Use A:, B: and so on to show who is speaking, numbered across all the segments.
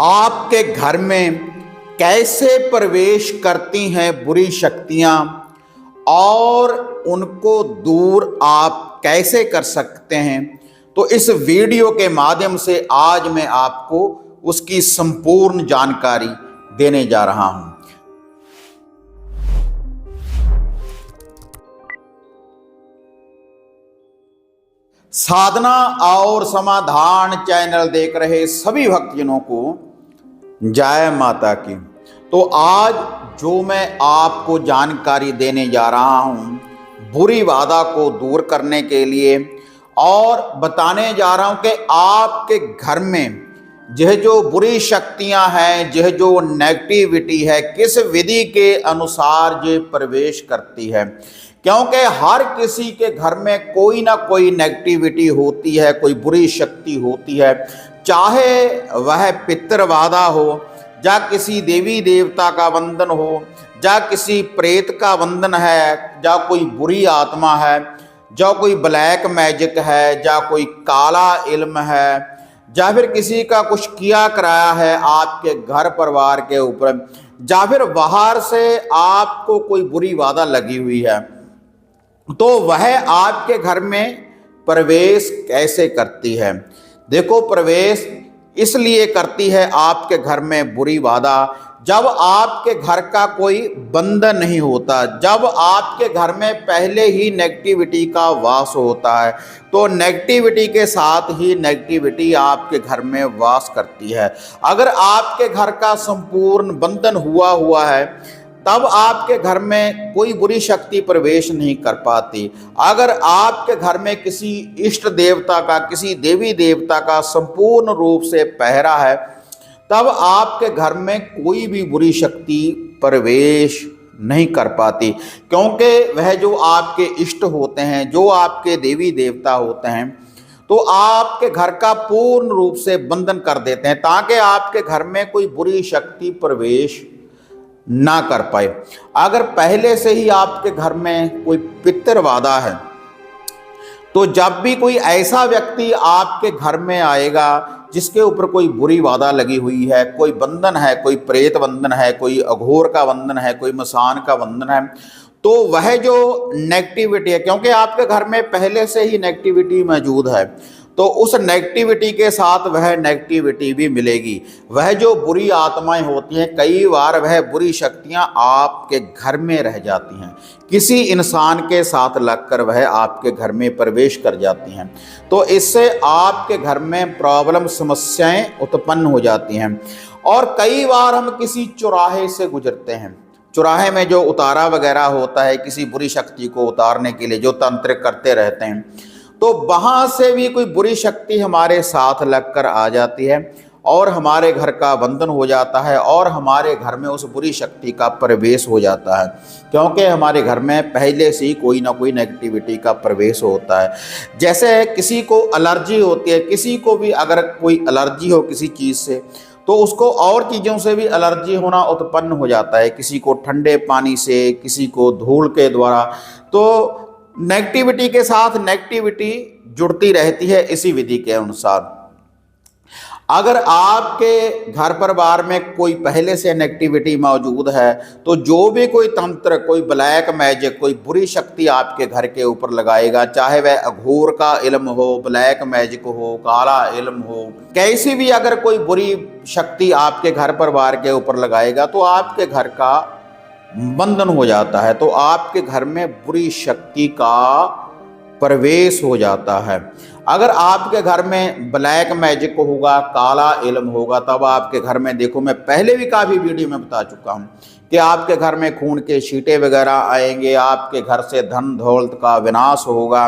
A: आपके घर में कैसे प्रवेश करती हैं बुरी शक्तियां और उनको दूर आप कैसे कर सकते हैं। तो इस वीडियो के माध्यम से आज मैं आपको उसकी संपूर्ण जानकारी देने जा रहा हूं। साधना और समाधान चैनल देख रहे सभी भक्तजनों को जय माता की। तो आज जो मैं आपको जानकारी देने जा रहा हूं बुरी बाधा को दूर करने के लिए, और बताने जा रहा हूं कि आपके घर में यह जो बुरी शक्तियां हैं, यह जो नेगेटिविटी है, किस विधि के अनुसार ये प्रवेश करती है। क्योंकि हर किसी के घर में कोई ना कोई नेगेटिविटी होती है, कोई बुरी शक्ति होती है, चाहे वह पितृबाधा हो, या किसी देवी देवता का बंधन हो, या किसी प्रेत का बंधन है, या कोई बुरी आत्मा है, या कोई ब्लैक मैजिक है, या कोई काला इल्म है, या फिर किसी का कुछ किया कराया है आपके घर परिवार के ऊपर, या फिर बाहर से आपको कोई बुरी बाधा लगी हुई है, तो वह आपके घर में प्रवेश कैसे करती है। देखो, प्रवेश इसलिए करती है आपके घर में बुरी बाधा जब आपके घर का कोई बंधन नहीं होता, जब आपके घर में पहले ही नेगेटिविटी का वास होता है। तो नेगेटिविटी के साथ ही नेगेटिविटी आपके घर में वास करती है। अगर आपके घर का संपूर्ण बंधन हुआ है तब आपके घर में कोई बुरी शक्ति प्रवेश नहीं कर पाती। अगर आपके घर में किसी इष्ट देवता का, किसी देवी देवता का संपूर्ण रूप से पहरा है, तब आपके घर में कोई भी बुरी शक्ति प्रवेश नहीं कर पाती। क्योंकि वह जो आपके इष्ट होते हैं, जो आपके देवी देवता होते हैं, तो आपके घर का पूर्ण रूप से बंधन कर देते हैं ताकि आपके घर में कोई बुरी शक्ति प्रवेश ना कर पाए। अगर पहले से ही आपके घर में कोई पितृबाधा है, तो जब भी कोई ऐसा व्यक्ति आपके घर में आएगा जिसके ऊपर कोई बुरी बाधा लगी हुई है, कोई बंधन है, कोई प्रेत बंधन है, कोई अघोर का बंधन है, कोई मसान का बंधन है, तो वह जो नेगेटिविटी है, क्योंकि आपके घर में पहले से ही नेगेटिविटी मौजूद है, तो उस नेगेटिविटी के साथ वह नेगेटिविटी भी मिलेगी। वह जो बुरी आत्माएं होती हैं, कई बार वह बुरी शक्तियां आपके घर में रह जाती हैं, किसी इंसान के साथ लगकर वह आपके घर में प्रवेश कर जाती हैं। तो इससे आपके घर में प्रॉब्लम, समस्याएं उत्पन्न हो जाती हैं। और कई बार हम किसी चौराहे से गुजरते हैं, चौराहे में जो उतारा वगैरह होता है किसी बुरी शक्ति को उतारने के लिए, जो तंत्र करते रहते हैं, तो वहां से भी कोई बुरी शक्ति हमारे साथ लगकर आ जाती है और हमारे घर का बंधन हो जाता है और हमारे घर में उस बुरी शक्ति का प्रवेश हो जाता है। क्योंकि हमारे घर में पहले से ही कोई ना कोई नेगेटिविटी का प्रवेश होता है। जैसे किसी को एलर्जी होती है, किसी को भी अगर कोई एलर्जी हो किसी चीज़ से, तो उसको और चीज़ों से भी एलर्जी होना उत्पन्न हो जाता है, किसी को ठंडे पानी से, किसी को धूल के द्वारा। तो नेगेटिविटी के साथ नेगेटिविटी जुड़ती रहती है इसी विधि के अनुसार। अगर आपके घर परिवार में कोई पहले से नेगेटिविटी मौजूद है, तो जो भी कोई तंत्र, कोई ब्लैक मैजिक, कोई बुरी शक्ति आपके घर के ऊपर लगाएगा, चाहे वह अघोर का इल्म हो, ब्लैक मैजिक हो, काला इल्म हो, कैसी भी अगर कोई बुरी शक्ति आपके घर परिवार के ऊपर लगाएगा, तो आपके घर का बंधन हो जाता है, तो आपके घर में बुरी शक्ति का प्रवेश हो जाता है। अगर आपके घर में ब्लैक मैजिक होगा, काला इल्म होगा, तब आपके घर में, देखो मैं पहले भी काफ़ी वीडियो में बता चुका हूँ कि आपके घर में खून के छींटे वगैरह आएंगे, आपके घर से धन दौलत का विनाश होगा,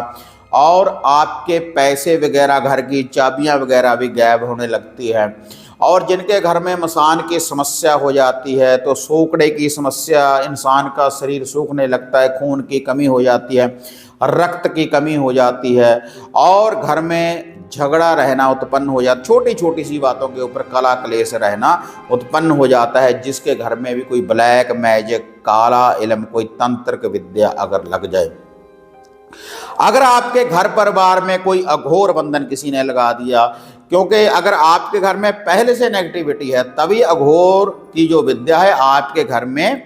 A: और आपके पैसे वगैरह, घर की चाबियाँ वगैरह भी गायब होने लगती है। और जिनके घर में मसान की समस्या हो जाती है, तो सूखने की समस्या, इंसान का शरीर सूखने लगता है, खून की कमी हो जाती है, रक्त की कमी हो जाती है, और घर में झगड़ा रहना उत्पन्न हो जाता, छोटी छोटी सी बातों के ऊपर कला क्लेश रहना उत्पन्न हो जाता है। जिसके घर में भी कोई ब्लैक मैजिक, काला इल्म, कोई तंत्र विद्या अगर लग जाए, अगर आपके घर परिवार में कोई अघोर बंधन किसी ने लगा दिया, क्योंकि अगर आपके घर में पहले से नेगेटिविटी है तभी अघोर की जो विद्या है आपके घर में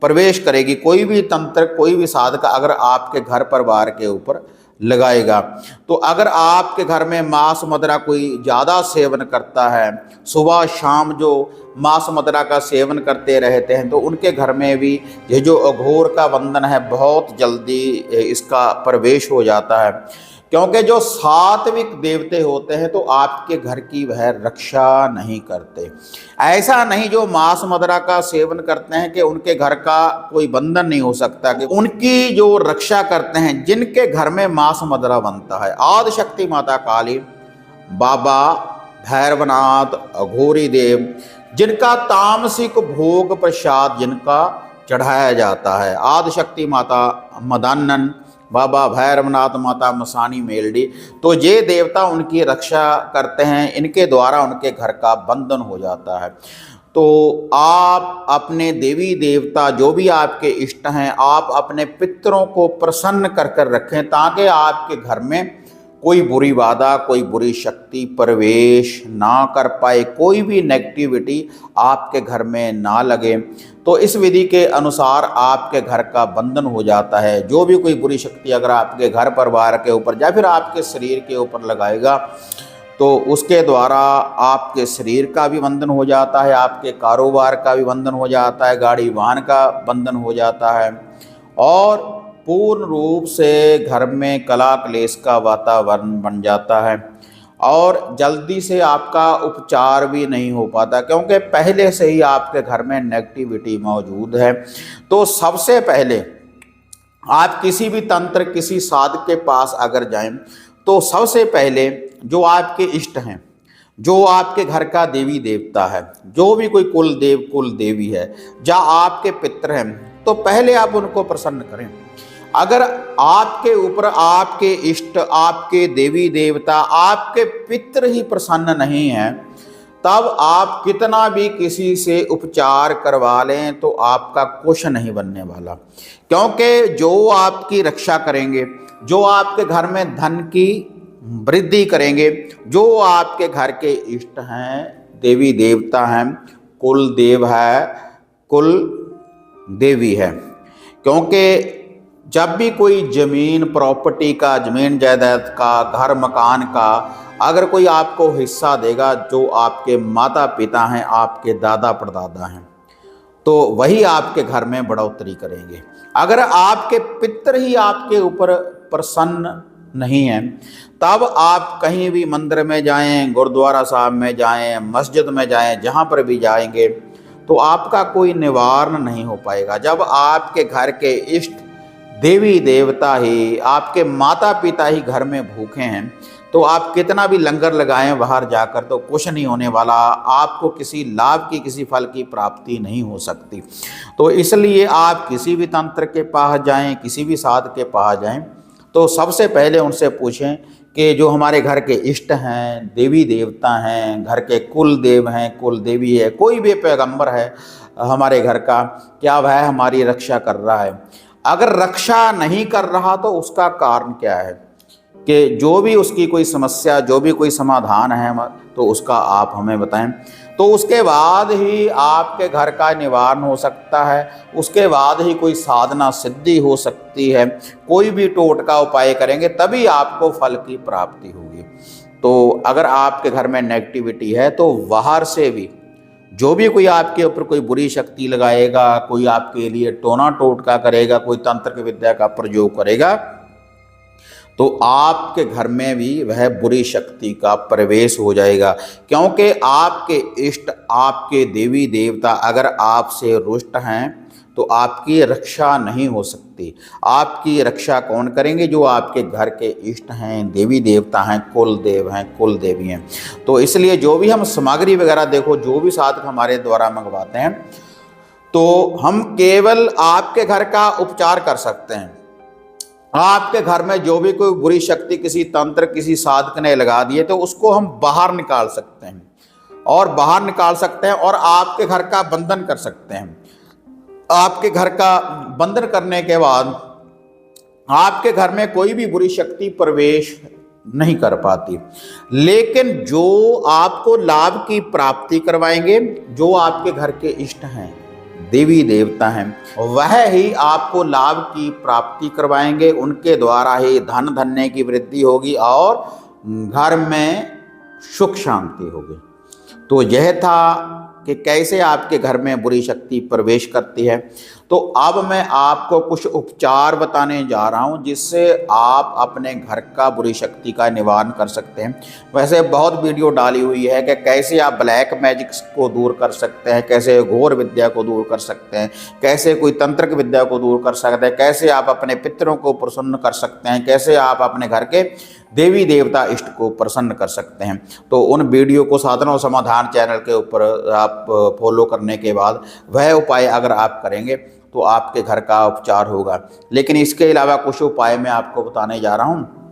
A: प्रवेश करेगी। कोई भी तंत्र, कोई भी साधक अगर आपके घर परिवार के ऊपर लगाएगा, तो अगर आपके घर में मांस मदिरा कोई ज़्यादा सेवन करता है, सुबह शाम जो मांस मदिरा का सेवन करते रहते हैं, तो उनके घर में भी ये जो अघोर का बंधन है बहुत जल्दी इसका प्रवेश हो जाता है। क्योंकि जो सात्विक देवते होते हैं तो आपके घर की वह रक्षा नहीं करते। ऐसा नहीं जो मांस मदिरा का सेवन करते हैं कि उनके घर का कोई बंधन नहीं हो सकता, कि उनकी जो रक्षा करते हैं जिनके घर में मांस मदिरा बनता है। आदि शक्ति माता काली, बाबा भैरवनाथ, अघोरी देव, जिनका तामसिक भोग प्रसाद जिनका चढ़ाया जाता है। आदि शक्ति माता मदानन, बाबा भैरवनाथ, माता मसानी मेलडी, तो ये देवता उनकी रक्षा करते हैं, इनके द्वारा उनके घर का बंधन हो जाता है। तो आप अपने देवी देवता जो भी आपके इष्ट हैं, आप अपने पितरों को प्रसन्न कर कर रखें ताकि आपके घर में कोई बुरी बाधा, कोई बुरी शक्ति प्रवेश ना कर पाए, कोई भी नेगेटिविटी आपके घर में ना लगे। तो इस विधि के अनुसार आपके घर का बंधन हो जाता है। जो भी कोई बुरी शक्ति अगर आपके घर परिवार के ऊपर या फिर आपके शरीर के ऊपर लगाएगा, तो उसके द्वारा आपके शरीर का भी बंधन हो जाता है, आपके कारोबार का भी बंधन हो जाता है, गाड़ी वाहन का बंधन हो जाता है, और पूर्ण रूप से घर में कला क्लेश का वातावरण बन जाता है, और जल्दी से आपका उपचार भी नहीं हो पाता क्योंकि पहले से ही आपके घर में नेगेटिविटी मौजूद है। तो सबसे पहले आप किसी भी तंत्र, किसी साधक के पास अगर जाएं, तो सबसे पहले जो आपके इष्ट हैं, जो आपके घर का देवी देवता है, जो भी कोई कुल देव कुल देवी है, या आपके पितर हैं, तो पहले आप उनको प्रसन्न करें। अगर आपके ऊपर आपके इष्ट, आपके देवी देवता, आपके पितर ही प्रसन्न नहीं हैं, तब आप कितना भी किसी से उपचार करवा लें तो आपका कुछ नहीं बनने वाला। क्योंकि जो आपकी रक्षा करेंगे, जो आपके घर में धन की वृद्धि करेंगे, जो आपके घर के इष्ट हैं, देवी देवता हैं, कुल देव है, कुल देवी है। क्योंकि जब भी कोई जमीन प्रॉपर्टी का, जमीन जायदाद का, घर मकान का अगर कोई आपको हिस्सा देगा, जो आपके माता पिता हैं, आपके दादा परदादा हैं, तो वही आपके घर में बढ़ोतरी करेंगे। अगर आपके पितर ही आपके ऊपर प्रसन्न नहीं हैं, तब आप कहीं भी मंदिर में जाएं, गुरुद्वारा साहब में जाएं, मस्जिद में जाएं, जहाँ पर भी जाएंगे, तो आपका कोई निवारण नहीं हो पाएगा। जब आपके घर के इष्ट देवी देवता ही, आपके माता पिता ही घर में भूखे हैं, तो आप कितना भी लंगर लगाएं बाहर जाकर, तो कुछ नहीं होने वाला। आपको किसी लाभ की, किसी फल की प्राप्ति नहीं हो सकती। तो इसलिए आप किसी भी तंत्र के पास जाएं, किसी भी साधक के पास जाएं, तो सबसे पहले उनसे पूछें कि जो हमारे घर के इष्ट हैं, देवी देवता हैं, घर के कुल देव हैं, कुल देवी है, कोई भी पैगंबर है हमारे घर का, क्या वह हमारी रक्षा कर रहा है? अगर रक्षा नहीं कर रहा तो उसका कारण क्या है, कि जो भी उसकी कोई समस्या, जो भी कोई समाधान है, तो उसका आप हमें बताएं। तो उसके बाद ही आपके घर का निवारण हो सकता है, उसके बाद ही कोई साधना सिद्धि हो सकती है। कोई भी टोटका उपाय करेंगे तभी आपको फल की प्राप्ति होगी। तो अगर आपके घर में नेगेटिविटी है, तो बाहर से भी जो भी कोई आपके ऊपर कोई बुरी शक्ति लगाएगा, कोई आपके लिए टोना टोटका करेगा, कोई तंत्र विद्या का प्रयोग करेगा, तो आपके घर में भी वह बुरी शक्ति का प्रवेश हो जाएगा। क्योंकि आपके इष्ट, आपके देवी देवता अगर आपसे रुष्ट हैं, तो आपकी रक्षा नहीं हो सकती। आपकी रक्षा कौन करेंगे? जो आपके घर के इष्ट हैं, देवी देवता हैं, कुल देव हैं, कुल देवी हैं। तो इसलिए जो भी हम सामग्री वगैरह देखो, जो भी साधक हमारे द्वारा मंगवाते हैं, तो हम केवल आपके घर का उपचार कर सकते हैं। आपके घर में जो भी कोई बुरी शक्ति किसी तंत्र, किसी साधक ने लगा दिए, तो उसको हम बाहर निकाल सकते हैं, और बाहर निकाल सकते हैं और आपके घर का बंधन कर सकते हैं। आपके घर का बंधन करने के बाद आपके घर में कोई भी बुरी शक्ति प्रवेश नहीं कर पाती। लेकिन जो आपको लाभ की प्राप्ति करवाएंगे, जो आपके घर के इष्ट हैं, देवी देवता हैं, वह ही आपको लाभ की प्राप्ति करवाएंगे। उनके द्वारा ही धन धान्य की वृद्धि होगी और घर में सुख शांति होगी। तो यह था कि कैसे आपके घर में बुरी शक्ति प्रवेश करती है। तो अब मैं आपको कुछ उपचार बताने जा रहा हूं जिससे आप अपने घर का बुरी शक्ति का निवारण कर सकते हैं। वैसे बहुत वीडियो डाली हुई है कि कैसे आप ब्लैक मैजिक को दूर कर सकते हैं, कैसे घोर विद्या को दूर कर सकते हैं, कैसे कोई तंत्रिक विद्या को दूर कर सकते हैं, कैसे आप अपने पितरों को प्रसन्न कर सकते हैं, कैसे आप अपने घर के देवी देवता इष्ट को प्रसन्न कर सकते हैं। तो उन वीडियो को साधना और समाधान चैनल के ऊपर आप फॉलो करने के बाद वह उपाय अगर आप करेंगे तो आपके घर का उपचार होगा। लेकिन इसके अलावा कुछ उपाय मैं आपको बताने जा रहा हूँ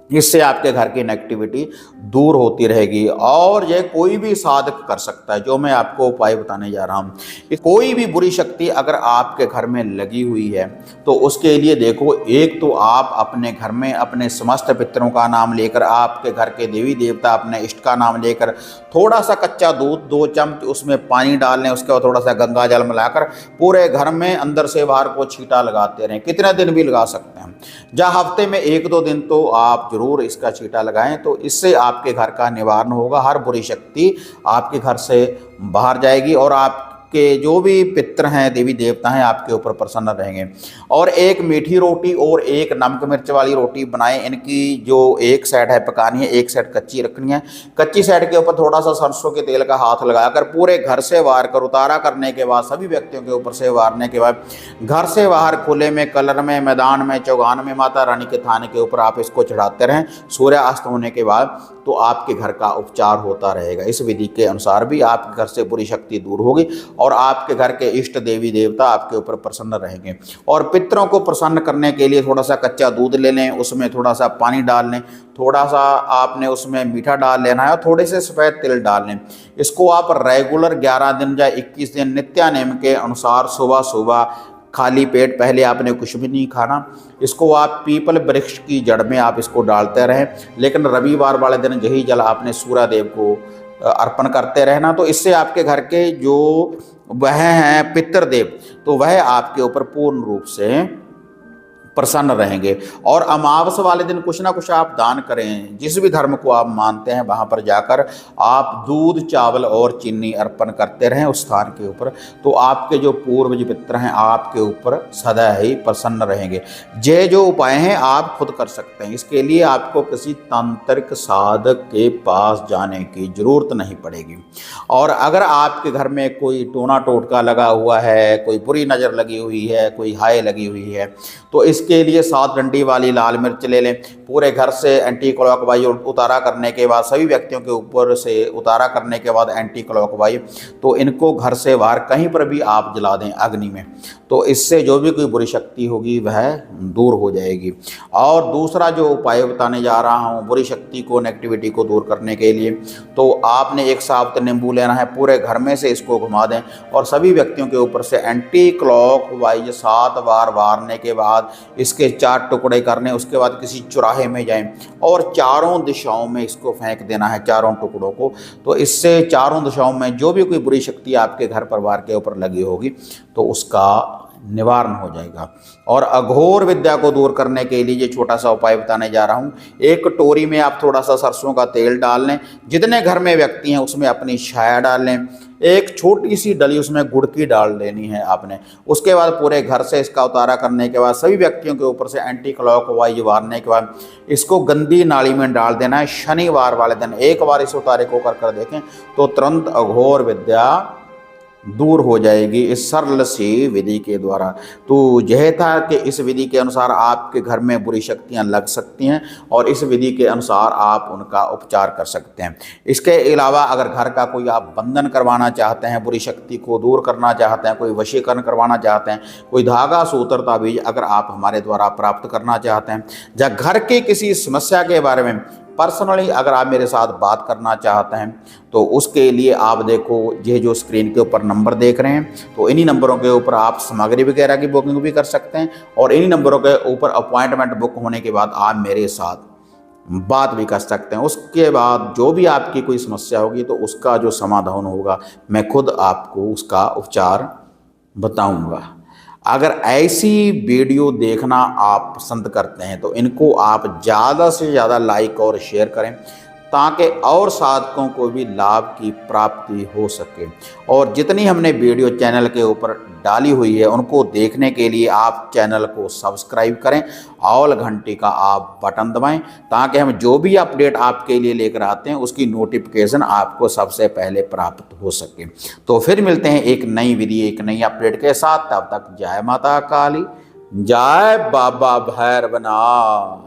A: इससे आपके घर की नेगेटिविटी दूर होती रहेगी। और यह कोई भी साधक कर सकता है, जो मैं आपको उपाय बताने जा रहा हूँ। कोई भी बुरी शक्ति अगर आपके घर में लगी हुई है तो उसके लिए देखो, एक तो आप अपने घर में अपने समस्त पितरों का नाम लेकर, आपके घर के देवी देवता अपने इष्ट का नाम लेकर, थोड़ा सा कच्चा दूध 2 चम्मच उसमें पानी डाल लें, उसके बाद थोड़ा सा गंगा जल मिलाकर पूरे घर में अंदर से बाहर को छींटा लगाते रहें। कितने दिन भी लगा सकते हैं, जहाँ हफ्ते में 1-2 दिन तो आप जरूर इसका छींटा लगाएं। तो इससे आपके घर का निवारण होगा, हर बुरी शक्ति आपके घर से बाहर जाएगी और आपके जो भी पितर हैं, देवी देवता हैं, आपके ऊपर प्रसन्न रहेंगे। और एक मीठी रोटी और एक नमक मिर्च वाली रोटी बनाएं। इनकी जो एक साइड है पकानी है, एक साइड कच्ची रखनी है। कच्ची साइड के ऊपर थोड़ा सा सरसों के तेल का हाथ लगाकर पूरे घर से वार कर, उतारा करने के बाद सभी व्यक्तियों के ऊपर से वारने के बाद घर से बाहर खुले में, कलर में, मैदान में, चौगान में, माता रानी के थाने के ऊपर आप इसको चढ़ाते रहें। सूर्यास्त होने के बाद तो आपके घर का उपचार होता रहेगा। इस विधि के अनुसार भी आपके घर से बुरी शक्ति दूर होगी और आपके घर के इष्ट देवी देवता आपके ऊपर प्रसन्न रहेंगे। और पितरों को प्रसन्न करने के लिए थोड़ा सा कच्चा दूध ले लें, उसमें थोड़ा सा पानी डाल लें, थोड़ा सा आपने उसमें मीठा डाल लेना है और थोड़े से सफ़ेद तिल डाल लें। इसको आप रेगुलर 11 दिन या 21 दिन नित्यानेम के अनुसार सुबह सुबह खाली पेट, पहले आपने कुछ भी नहीं खाना, इसको आप पीपल वृक्ष की जड़ में आप इसको डालते रहें। लेकिन रविवार वाले दिन यही जल आपने सूर्यदेव को अर्पण करते रहना। तो इससे आपके घर के जो वह हैं पितृदेव, तो वह आपके ऊपर पूर्ण रूप से प्रसन्न रहेंगे। और अमावस वाले दिन कुछ ना कुछ आप दान करें, जिस भी धर्म को आप मानते हैं वहाँ पर जाकर आप दूध, चावल और चीनी अर्पण करते रहें उस स्थान के ऊपर। तो आपके जो पूर्वज पितर हैं आपके ऊपर सदा ही प्रसन्न रहेंगे। ये जो उपाय हैं आप खुद कर सकते हैं, इसके लिए आपको किसी तांत्रिक साधक के पास जाने की जरूरत नहीं पड़ेगी। और अगर आपके घर में कोई टोना टोटका लगा हुआ है, कोई बुरी नज़र लगी हुई है, कोई हाय लगी हुई है, तो इसके लिए 7 डंडी वाली लाल मिर्च ले लें। पूरे घर से एंटी क्लॉकवाइज उतारा करने के बाद, सभी व्यक्तियों के ऊपर से उतारा करने के बाद एंटी क्लॉकवाइज, तो इनको घर से बाहर कहीं पर भी आप जला दें अग्नि में। तो इससे जो भी कोई बुरी शक्ति होगी वह दूर हो जाएगी। और दूसरा जो उपाय बताने जा रहा हूँ बुरी शक्ति को, नेगेटिविटी को दूर करने के लिए, तो आपने एक साबुत नींबू लेना है, पूरे घर में से इसको घुमा दें और सभी व्यक्तियों के ऊपर से एंटी क्लॉकवाइज 7 बार वारने के बाद इसके 4 टुकड़े करने। उसके बाद किसी चौराहे में जाएं और चारों दिशाओं में इसको फेंक देना है, चारों टुकड़ों को। तो इससे चारों दिशाओं में जो भी कोई बुरी शक्ति आपके घर परिवार के ऊपर लगी होगी तो उसका निवारण हो जाएगा। और अघोर विद्या को दूर करने के लिए ये छोटा सा उपाय बताने जा रहा हूँ। एक कटोरी में आप थोड़ा सा सरसों का तेल डाल लें, जितने घर में व्यक्ति हैं उसमें अपनी छाया डाल लें, एक छोटी सी डली उसमें गुड़ की डाल लेनी है आपने। उसके बाद पूरे घर से इसका उतारा करने के बाद सभी व्यक्तियों के ऊपर से एंटी क्लॉकवाइज वारने के बाद इसको गंदी नाली में डाल देना है। शनिवार वाले दिन एक बार इस उतारे को कर देखें तो तुरंत अघोर विद्या दूर हो जाएगी इस सरल सी विधि के द्वारा। तो यह था कि इस विधि के अनुसार आपके घर में बुरी शक्तियां लग सकती हैं और इस विधि के अनुसार आप उनका उपचार कर सकते हैं। इसके अलावा अगर घर का कोई आप बंधन करवाना चाहते हैं, बुरी शक्ति को दूर करना चाहते हैं, कोई वशीकरण करवाना चाहते हैं, कोई धागा सूत्र ताबीज अगर आप हमारे द्वारा प्राप्त करना चाहते हैं, या घर की किसी समस्या के बारे में पर्सनली अगर आप मेरे साथ बात करना चाहते हैं, तो उसके लिए आप देखो ये जो स्क्रीन के ऊपर नंबर देख रहे हैं, तो इन्हीं नंबरों के ऊपर आप सामग्री वगैरह की बुकिंग भी कर सकते हैं और इन्हीं नंबरों के ऊपर अपॉइंटमेंट बुक होने के बाद आप मेरे साथ बात भी कर सकते हैं। उसके बाद जो भी आपकी कोई समस्या होगी तो उसका जो समाधान होगा मैं खुद आपको उसका उपचार बताऊंगा। अगर ऐसी वीडियो देखना आप पसंद करते हैं तो इनको आप ज़्यादा से ज़्यादा लाइक और शेयर करें ताकि और साधकों को भी लाभ की प्राप्ति हो सके। और जितनी हमने वीडियो चैनल के ऊपर डाली हुई है उनको देखने के लिए आप चैनल को सब्सक्राइब करें, ऑल घंटी का आप बटन दबाएं ताकि हम जो भी अपडेट आपके लिए लेकर आते हैं उसकी नोटिफिकेशन आपको सबसे पहले प्राप्त हो सके। तो फिर मिलते हैं एक नई विधि एक नई अपडेट के साथ। तब तक जय माता काली, जय बाबा भैरवनाथ।